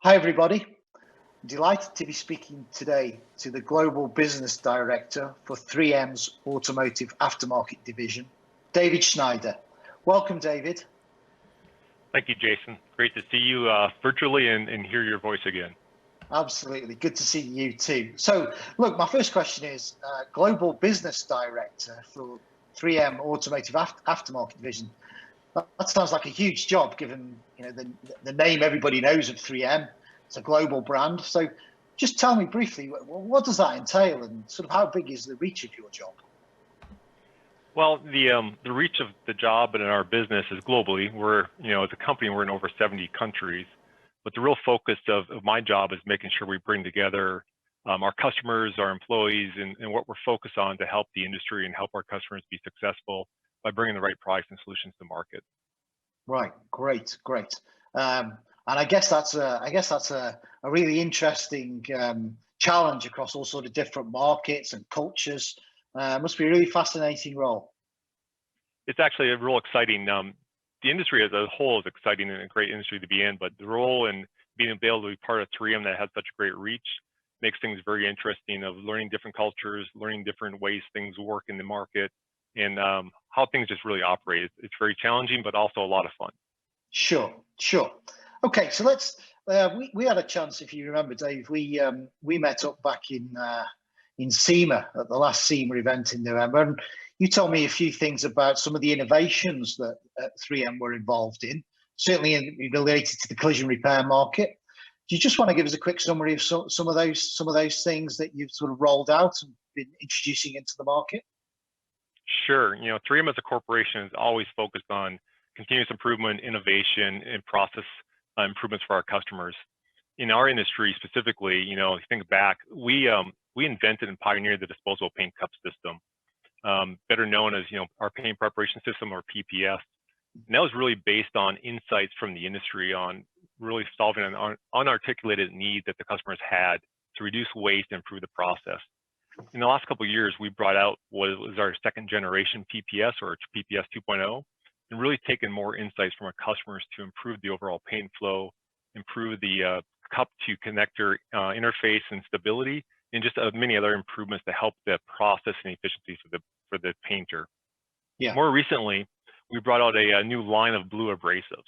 Hi, everybody. Delighted to be speaking today to the Global Business Director for 3M's Automotive Aftermarket Division, David Schneider. Welcome, David. Thank you, Jason. Great to see you virtually and hear your voice again. Absolutely. Good to see you too. So, look, my first question is Global Business Director for 3M Automotive Aftermarket Division. That sounds like a huge job given the name everybody knows of 3M. It's a global brand. So just tell me briefly, what does that entail and sort of how big is the reach of your job? Well, the reach of the job and in our business is globally. We're, as a company, we're in over 70 countries. But the real focus of my job is making sure we bring together our customers, our employees, and what we're focused on to help the industry and help our customers be successful by bringing the right products and solutions to market. Right, great. And I guess that's a really interesting challenge across all sort of different markets and cultures. Must be a really fascinating role. It's actually a real exciting. The industry as a whole is exciting and a great industry to be in, but the role and being able to be part of 3M that has such a great reach makes things very interesting. Of learning different cultures, learning different ways things work in the market, and how things just really operate. It's very challenging, but also a lot of fun. Sure. Okay, so let's. We had a chance, if you remember, Dave. We met up back in SEMA at the last SEMA event in November, and you told me a few things about some of the innovations that 3M were involved in, certainly related to the collision repair market. Do you just want to give us a quick summary of some of those things that you've sort of rolled out and been introducing into the market? Sure. 3M as a corporation is always focused on continuous improvement, innovation, and process improvements for our customers. In our industry specifically, if you think back, we invented and pioneered the disposable paint cup system, better known as our paint preparation system, or PPS. And that was really based on insights from the industry on really solving an unarticulated need that the customers had to reduce waste and improve the process. In the last couple of years, we brought out what was our second generation PPS, or PPS 2.0, and really taken more insights from our customers to improve the overall paint flow, improve the cup to connector interface and stability, and just many other improvements to help the process and efficiency for the painter. Yeah. More recently, we brought out a new line of blue abrasives.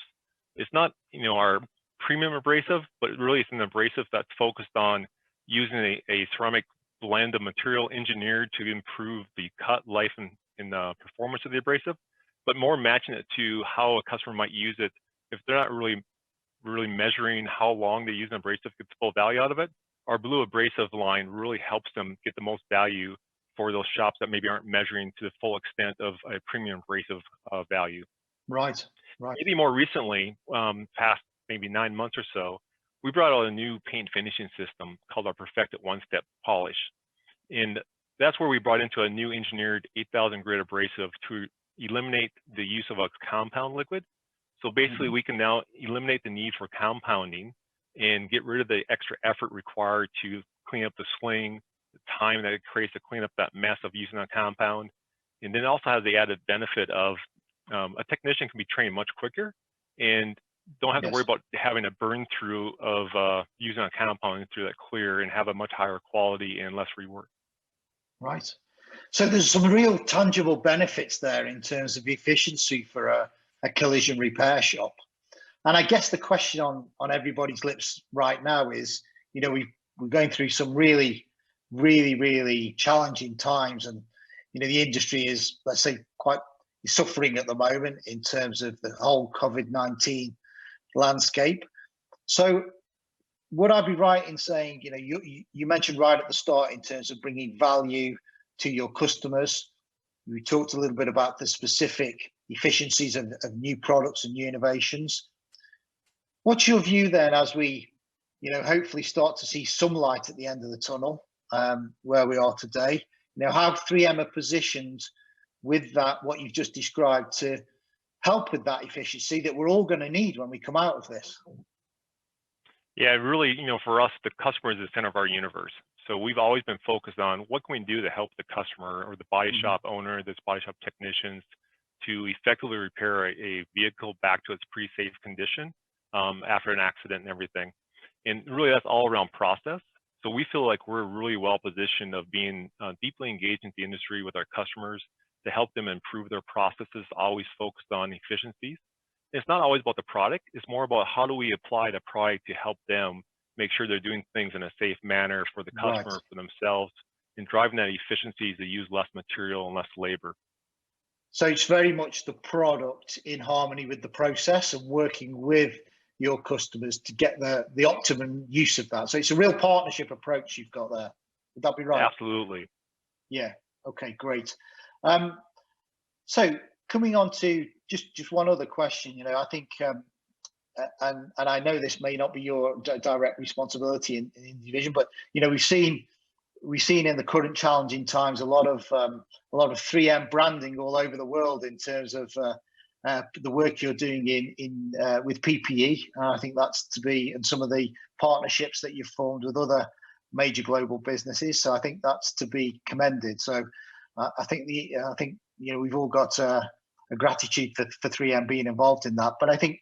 It's not our premium abrasive, but really it's an abrasive that's focused on using a ceramic blend of material engineered to improve the cut life and the performance of the abrasive, but more matching it to how a customer might use it if they're not really measuring how long they use an abrasive to get the full value out of it. Our blue abrasive line really helps them get the most value for those shops that maybe aren't measuring to the full extent of a premium abrasive value. Right. Maybe more recently, past maybe 9 months or so, we brought out a new paint finishing system called our Perfected One-Step Polish. And that's where we brought into a new engineered 8,000 grit abrasive to eliminate the use of a compound liquid. So basically, we can now eliminate the need for compounding and get rid of the extra effort required to clean up the sling, the time that it creates to clean up that mess of using a compound. And then it also has the added benefit of a technician can be trained much quicker and don't have to worry about having a burn through of using a compound through that clear, and have a much higher quality and less rework. Right. So there's some real tangible benefits there in terms of efficiency for a collision repair shop. And I guess the question on everybody's lips right now is, we're going through some really challenging times, and the industry is, let's say, quite suffering at the moment in terms of the whole COVID-19 landscape. So would I be right in saying, you mentioned right at the start in terms of bringing value to your customers, we talked a little bit about the specific efficiencies of new products and new innovations. What's your view then as we, hopefully start to see some light at the end of the tunnel, where we are today? How 3M are positioned with that, what you've just described, to help with that efficiency that we're all going to need when we come out of this? Yeah, really, for us, the customer is the center of our universe. So we've always been focused on what can we do to help the customer or the body shop owner, this body shop technicians, to effectively repair a vehicle back to its pre-safe condition after an accident and everything. And really that's all around process. So we feel like we're really well positioned of being deeply engaged in the industry with our customers to help them improve their processes, always focused on efficiencies. It's not always about the product, it's more about how do we apply the product to help them make sure they're doing things in a safe manner for the Right. customer, for themselves, and driving that efficiencies to use less material and less labor. So it's very much the product in harmony with the process and working with your customers to get the optimum use of that. So it's a real partnership approach you've got there. Would that be right? Absolutely. Yeah. Okay, great. So coming on to just one other question, I think, and I know this may not be your direct responsibility in the division, but we've seen in the current challenging times a lot of 3M branding all over the world in terms of the work you're doing with PPE. I think that's to be, and some of the partnerships that you've formed with other major global businesses. So I think that's to be commended. So I think we've all got a gratitude for 3M being involved in that. But I think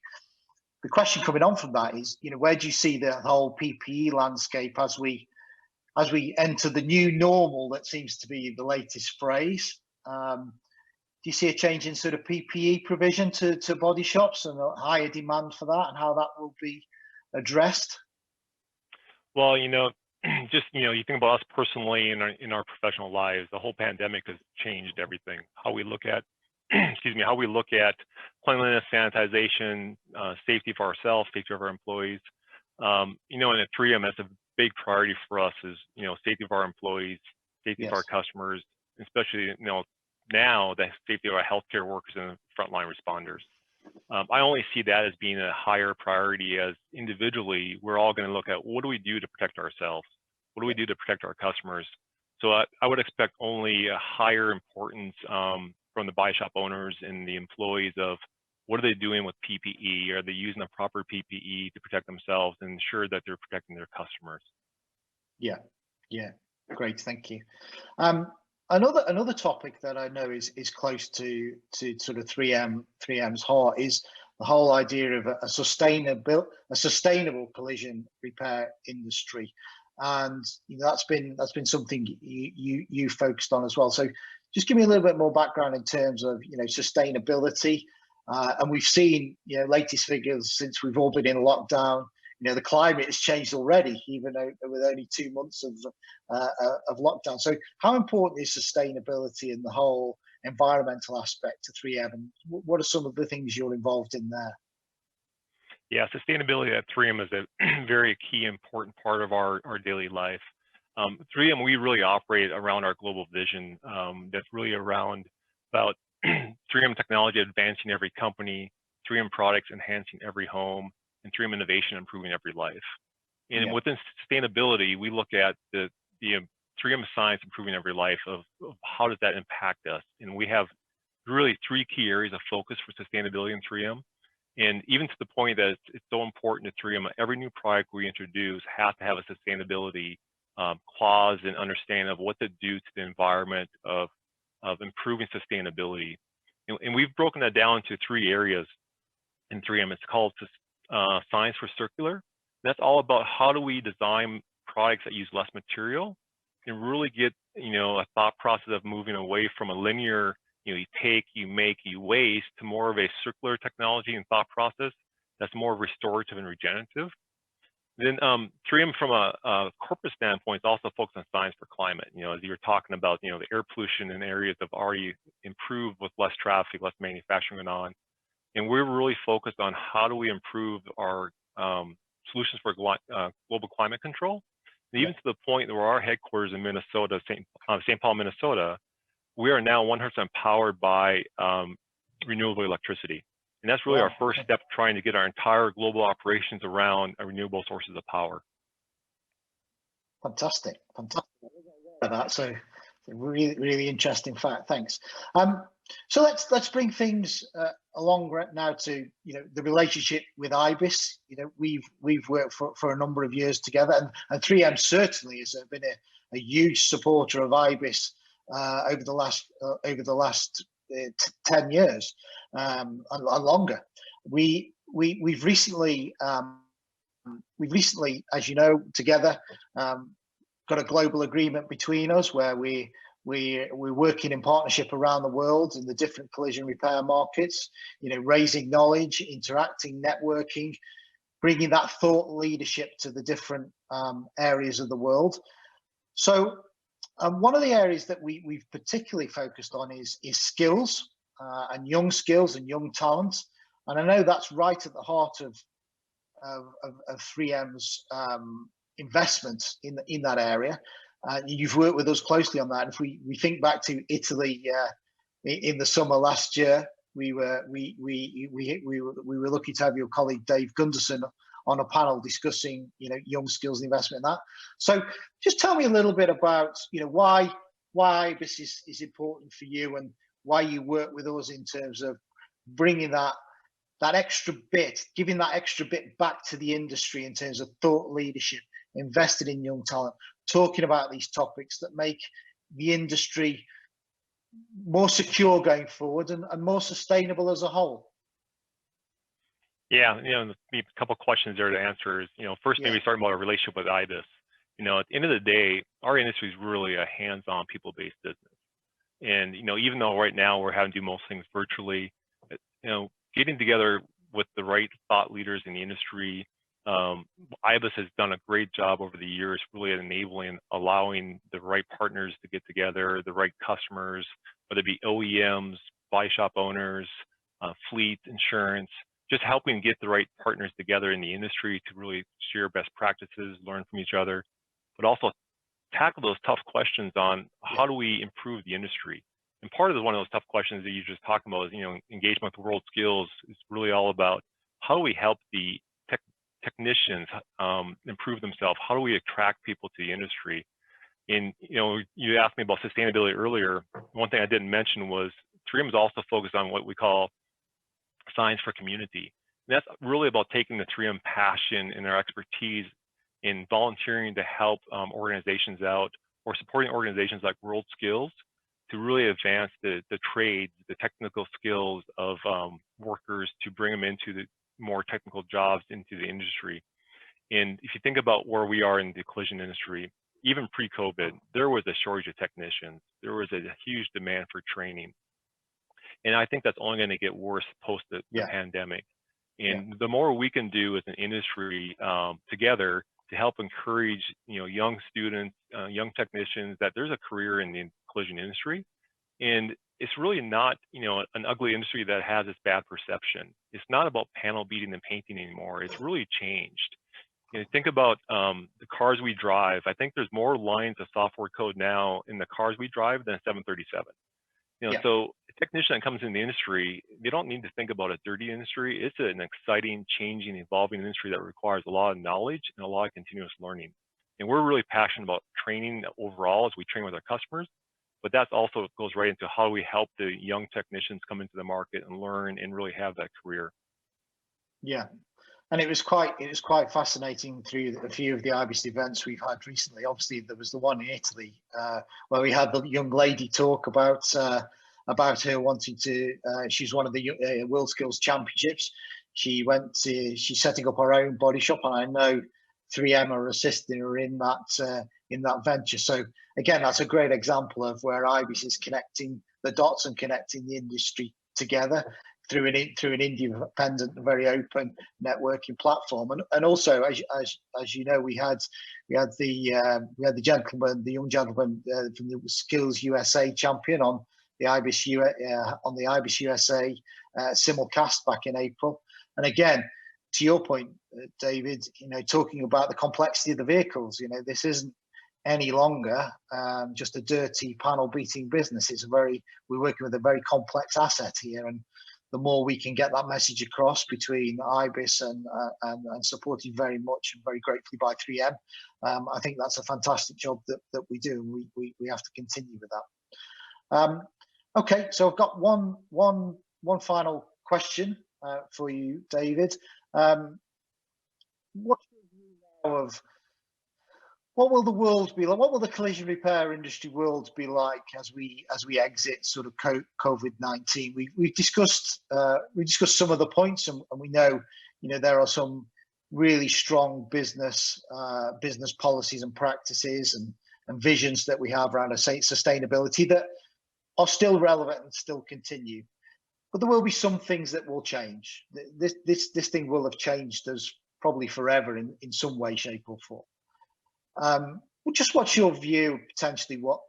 the question coming on from that is, where do you see the whole PPE landscape as we enter the new normal that seems to be the latest phrase? Do you see a change in sort of PPE provision to body shops and a higher demand for that, and how that will be addressed? Well, just you think about us personally in our professional lives. The whole pandemic has changed everything. How we look at, how we look at cleanliness, sanitization, safety for ourselves, safety of our employees. And at 3M, that's a big priority for us is safety of our employees, safety of our customers, especially now the safety of our healthcare workers and frontline responders. I only see that as being a higher priority, as individually we're all going to look at what do we do to protect ourselves, what do we do to protect our customers. So I would expect only a higher importance from the body shop owners and the employees of what are they doing with PPE? Are they using the proper PPE to protect themselves and ensure that they're protecting their customers? Yeah, great, thank you. Another topic that I know is close to sort of 3M's heart is the whole idea of a sustainable collision repair industry, and that's been something you focused on as well. So just give me a little bit more background in terms of sustainability, and we've seen latest figures since we've all been in lockdown. The climate has changed already, even with only 2 months of lockdown. So how important is sustainability and the whole environmental aspect to 3M, and what are some of the things you're involved in there? Yeah, sustainability at 3M is a very key, important part of our daily life. 3M, we really operate around our global vision that's really around about 3M technology advancing every company, 3M products enhancing every home, and 3M innovation improving every life. And within sustainability, we look at the 3M science improving every life of how does that impact us. And we have really 3 key areas of focus for sustainability in 3M. And even to the point that it's so important to 3M, every new product we introduce has to have a sustainability clause and understanding of what to do to the environment of improving sustainability. And we've broken that down into 3 areas in 3M. It's called Science for Circular. That's all about how do we design products that use less material and really get a thought process of moving away from a linear you take, you make, you waste to more of a circular technology and thought process that's more restorative and regenerative. Then 3M from a corporate standpoint is also focused on science for climate. As you were talking about, the air pollution in areas have already improved with less traffic, less manufacturing going on. And we're really focused on how do we improve our solutions for global climate control. And even to the point where our headquarters in Minnesota, St. Paul, Minnesota, we are now 100% powered by renewable electricity. And that's really our first step, trying to get our entire global operations around renewable sources of power. Fantastic. So really, really interesting fact. Thanks. So let's bring things along now to the relationship with IBIS. We've worked for a number of years together, and 3M certainly has been a huge supporter of IBIS over the last 10 years and longer. We've recently we've recently, as you know, together got a global agreement between us where we're working in partnership around the world in the different collision repair markets, raising knowledge, interacting, networking, bringing that thought leadership to the different areas of the world. So one of the areas that we've particularly focused on is skills and young talent. And I know that's right at the heart of 3M's investment in that area. You've worked with us closely on that. If we think back to Italy in the summer last year, we were lucky to have your colleague Dave Gunderson on a panel discussing young skills and investment in that. So just tell me a little bit about why IBIS is important for you and why you work with us in terms of bringing that extra bit, giving that extra bit back to the industry in terms of thought leadership, invested in young talent, talking about these topics that make the industry more secure going forward and more sustainable as a whole. Yeah, a couple of questions there to answer is, first maybe starting about our relationship with IBIS. At the end of the day, our industry is really a hands-on, people-based business. And, even though right now we're having to do most things virtually, getting together with the right thought leaders in the industry, IBIS has done a great job over the years, really enabling, allowing the right partners to get together, the right customers, whether it be OEMs, body shop owners, fleet, insurance, just helping get the right partners together in the industry to really share best practices, learn from each other, but also tackle those tough questions on how do we improve the industry. And part of one of those tough questions that you just talked about is, engagement with WorldSkills is really all about how do we help the technicians improve themselves? How do we attract people to the industry? And, you asked me about sustainability earlier. One thing I didn't mention was 3M is also focused on what we call science for community. And that's really about taking the 3M passion and their expertise in volunteering to help organizations out or supporting organizations like WorldSkills to really advance the trades, the technical skills of workers to bring them into the more technical jobs into the industry. And if you think about where we are in the collision industry, even pre-COVID, there was a shortage of technicians. There was a huge demand for training. And I think that's only going to get worse post the pandemic. And the more we can do as an industry together to help encourage, young students, young technicians, that there's a career in the collision industry. And it's really not, an ugly industry that has this bad perception. It's not about panel beating and painting anymore. It's really changed. Think about the cars we drive. I think there's more lines of software code now in the cars we drive than a 737. So a technician that comes in the industry, they don't need to think about a dirty industry. It's an exciting, changing, evolving industry that requires a lot of knowledge and a lot of continuous learning. And we're really passionate about training overall as we train with our customers, but that also goes right into how we help the young technicians come into the market and learn and really have that career. Yeah. And it was quite fascinating through a few of the IBIS events we've had recently. Obviously, there was the one in Italy where we had the young lady talk about her wanting to. She's one of the WorldSkills championships. She's setting up her own body shop, and I know 3M are assisting her in that venture. So again, that's a great example of where IBIS is connecting the dots and connecting the industry together through an independent, very open networking platform. And also, as you know, we had the young gentleman from the Skills USA champion on the IBIS USA simulcast back in April. And again, to your point, David, talking about the complexity of the vehicles, this isn't any longer just a dirty panel beating business. We're working with a very complex asset here, and the more we can get that message across between IBIS and supported very much and very gratefully by 3M, I think that's a fantastic job that we do, and we have to continue with that. Okay, so I've got one final question for you, David. What's your view now of what will the world be like? What will the collision repair industry world be like as we exit sort of COVID-19? We've discussed some of the points, and we know there are some really strong business policies and practices and visions that we have around sustainability that are still relevant and still continue. But there will be some things that will change. This thing will have changed us probably forever in some way, shape, or form. Just what's your view, potentially, what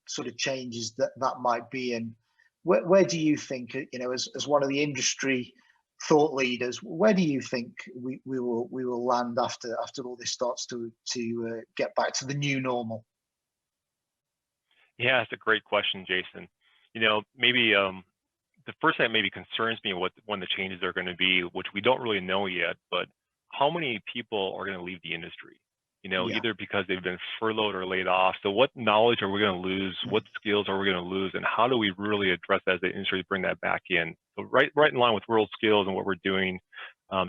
sort of changes that might be, and where do you think, as one of the industry thought leaders, where do you think we will land after all this starts to get back to the new normal? Yeah, it's a great question, Jason. Maybe the first thing that maybe concerns me when the changes are going to be, which we don't really know yet, but how many people are going to leave the industry? Either because they've been furloughed or laid off. So what knowledge are we going to lose? What skills are we going to lose? And how do we really address that as the industry to bring that back in? So right in line with WorldSkills and what we're doing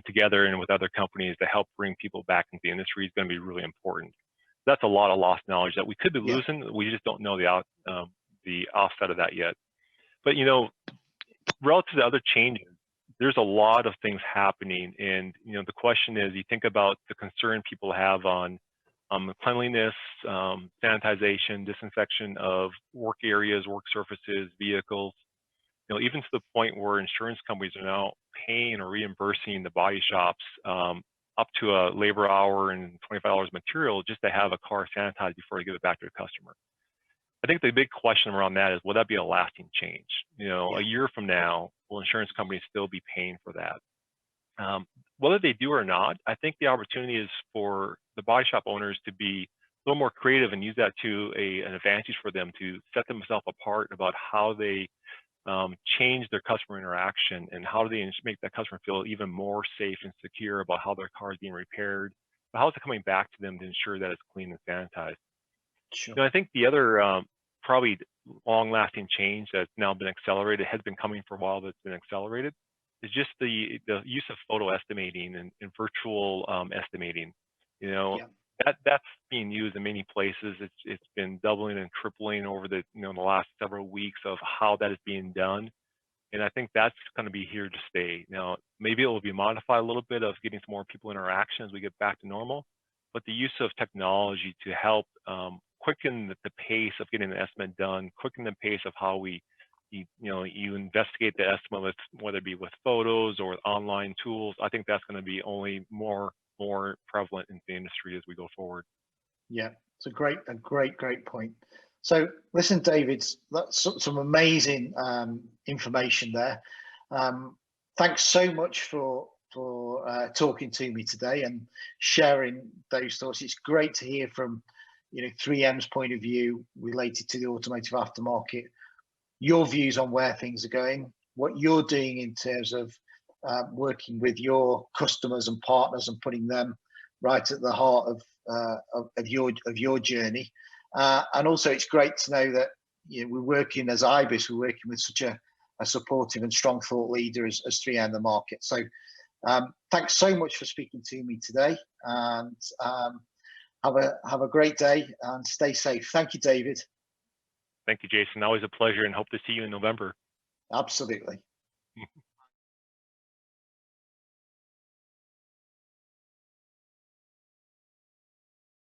together and with other companies to help bring people back into the industry is going to be really important. That's a lot of lost knowledge that we could be losing. We just don't know the offset of that yet. But relative to other changes, there's a lot of things happening, and the question is, you think about the concern people have on cleanliness, sanitization, disinfection of work areas, work surfaces, vehicles. Even to the point where insurance companies are now paying or reimbursing the body shops up to a labor hour and $25 material just to have a car sanitized before they give it back to the customer. I think the big question around that is, will that be a lasting change? A year from now, will insurance companies still be paying for that? Whether they do or not, I think the opportunity is for the body shop owners to be a little more creative and use that to an advantage for them to set themselves apart about how they change their customer interaction and how do they make that customer feel even more safe and secure about how their car is being repaired, but how is it coming back to them to ensure that it's clean and sanitized. Sure. I think the other probably long-lasting change that's now been accelerated, has been coming for a while, that's been accelerated, is just the use of photo estimating and virtual estimating. That's being used in many places. It's been doubling and tripling over the the last several weeks of how that is being done, and I think that's going to be here to stay. Now, maybe it will be modified a little bit of getting some more people interaction as we get back to normal, but the use of technology to help quicken the pace of getting the estimate done, quicken the pace of how you investigate the estimate, whether it be with photos or online tools. I think that's going to be only more prevalent in the industry as we go forward. Yeah, it's a great point. So listen, David, that's some amazing information there. Thanks so much for talking to me today and sharing those thoughts. It's great to hear from 3M's point of view related to the automotive aftermarket, your views on where things are going, what you're doing in terms of working with your customers and partners and putting them right at the heart of your journey. And also, it's great to know that we're working as IBIS, we're working with such a supportive and strong thought leader as 3M in the market. So thanks so much for speaking to me today, and have a great day and stay safe. Thank you, David. Thank you, Jason. Always a pleasure, and hope to see you in November. Absolutely.